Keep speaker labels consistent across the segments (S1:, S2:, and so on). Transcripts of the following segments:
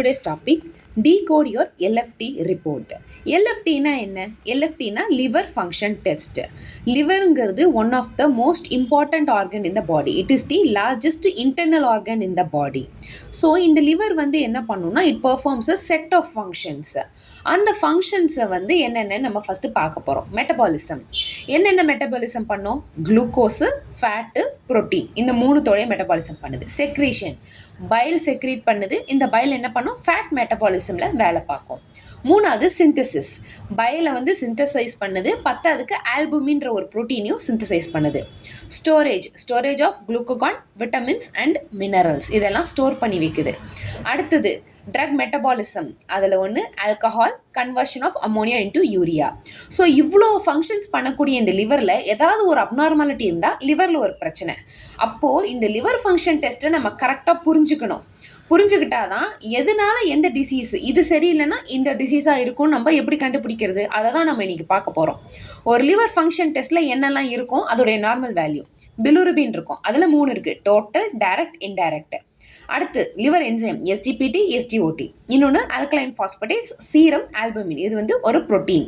S1: today's topic, decode your LFT report. LFT na enna? LFT na liver function test. Liver is one of the most important organ in the body. It is the largest internal organ in the body. So in the liver வந்து என்ன பண்ணும்னா it performs a set of functions. அந்த ஃபங்க்ஷன்ஸை வந்து என்னென்ன நம்ம first பார்க்க போகிறோம். Metabolism என்னென்ன மெட்டபாலிசம் பண்ணோம்? குளுக்கோஸு, ஃபேட்டு, ப்ரோட்டீன் இந்த மூணுத்தோடைய மெட்டபாலிசம் பண்ணுது. செக்ரீஷன் பைல் செக்ரீட் பண்ணுது. இந்த பைல் என்ன பண்ணும்? ஃபேட் மெட்டபாலிசமில் வேலை பார்க்கும். மூணாவது சிந்தசிஸ், பைலை வந்து சிந்தசைஸ் பண்ணுது. பத்தாவதுக்கு ஆல்புமின்ற ஒரு ப்ரோட்டீனையும் சிந்தசைஸ் பண்ணுது. Storage of glucagon, vitamins and minerals இதெல்லாம் ஸ்டோர் பண்ணி வைக்குது. அடுத்தது ட்ரக் மெட்டபாலிசம், அதில் ஒன்று alcohol, conversion of ammonia into urea. So இவ்வளோ ஃபங்க்ஷன்ஸ் பண்ணக்கூடிய இந்த லிவரில் ஏதாவது ஒரு அப்நார்மாலிட்டி இருந்தால் லிவரில் ஒரு பிரச்சனை. அப்போது இந்த லிவர் ஃபங்க்ஷன் டெஸ்ட்டை நம்ம கரெக்டாக புரிஞ்சுக்கிட்டாதான் எதனால எந்த டிசீஸ் இது சரியில்லைன்னா இந்த டிசீஸாக இருக்கும்னு நம்ம எப்படி கண்டுபிடிக்கிறது, அதை தான் நம்ம இன்னைக்கு பார்க்க போகிறோம். ஒரு லிவர் ஃபங்க்ஷன் டெஸ்ட்டில் என்னெல்லாம் இருக்கும், அதோடைய நார்மல் வேல்யூ. பிலுருபின் இருக்கும், அதில் 3 இருக்குது: டோட்டல், டைரக்ட், இன்டைரக்ட். அடுத்து லிவர் என்சைம் எஸ்ஜிபிடி, எஸ்ஜிஓடி. இன்னொன்று ஆல்கலைன் பாஸ்பேட்டேஸ், சீரம், ஆல்புமின். இது வந்து ஒரு ப்ரோட்டீன்.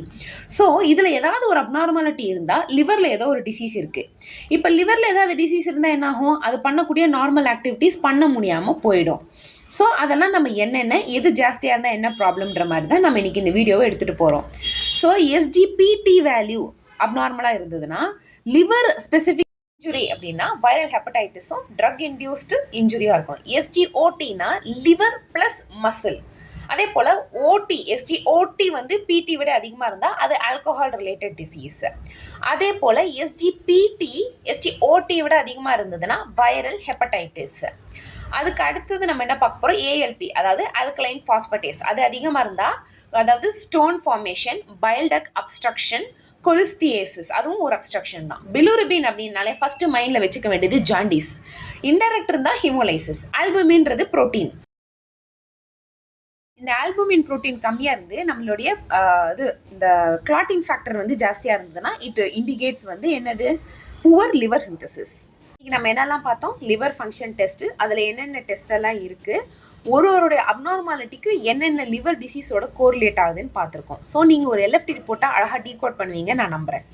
S1: ஸோ இதில் ஏதாவது ஒரு அப்நார்மாலிட்டி இருந்தால் லிவரில் ஏதோ ஒரு டிசீஸ் இருக்குது. இப்போ லிவரில் ஏதாவது டிசீஸ் இருந்தால் என்ன ஆகும்? அது பண்ணக்கூடிய நார்மல் ஆக்டிவிட்டீஸ் பண்ண முடியாமல் போயிடும். ஸோ அதெல்லாம் நம்ம என்னென்ன எது ஜாஸ்தியாக இருந்தால் என்ன ப்ராப்ளம்ன்ற மாதிரி தான் நம்ம இன்றைக்கி இந்த வீடியோவை எடுத்துகிட்டு போகிறோம். ஸோ எஸ்ஜிபிடி வேல்யூ அப்நார்மலாக இருந்ததுன்னா லிவர் ஸ்பெசிஃபிக் இன்ஜுரி அப்படின்னா வைரல் ஹெப்படைட்டிஸும் ட்ரக் இன்டியூஸ்டு இன்ஜுரியாக இருக்கும். எஸ்ஜிஓடினா லிவர் ப்ளஸ் மசில். அதே போல் எஸ்ஜிஓடி வந்து பிடி விட அதிகமாக இருந்தால் அது ஆல்கஹால் ரிலேட்டட் டிசீஸ். அதே போல் எஸ்ஜிஓடி விட அதிகமாக இருந்ததுன்னா வைரல் ஹெப்படைட்டிஸ். அதுக்கு அடுத்தது நம்ம என்ன பார்க்க போகிறோம்? ஏஎல்பி, அதாவது ஆல்கலைன் பாஸ்பேட்டேஸ். அது அதிகமாக இருந்தால் அதாவது stone formation, bile duct obstruction, cholelithiasis, அதுவும் ஒரு அப்ஸ்ட்ரக்ஷன் தான். பிலுருபின் அப்படின்னாலே ஃபஸ்ட்டு மைண்டில் வச்சுக்க வேண்டியது ஜாண்டிஸ். இன்டைரக்ட் இருந்தால் ஹீமோலைசிஸ். ஆல்புமின்றது ப்ரோட்டீன். இந்த ஆல்புமின் ப்ரோட்டீன் கம்மியாக இருந்து நம்மளுடைய இந்த கிளாட்டிங் ஃபேக்டர் வந்து ஜாஸ்தியாக இருந்ததுன்னா இட் இண்டிகேட்ஸ் வந்து என்னது? Poor liver synthesis. இன்றைக்கி நம்ம என்னெல்லாம் பார்த்தோம்? லிவர் ஃபங்க்ஷன் டெஸ்ட்டு, அதில் என்னென்ன டெஸ்டெல்லாம் இருக்குது, ஒருவருடைய அப்நார்மாலிட்டிக்கு என்னென்ன லிவர் டிசீஸோட கோரிலேட் ஆகுதுன்னு பார்த்துருக்கோம். ஸோ நீங்கள் ஒரு எல்எஃப்டி ரிப்போர்ட்டாக அழகாக டீகோட் பண்ணுவீங்க நான் நம்புகிறேன்.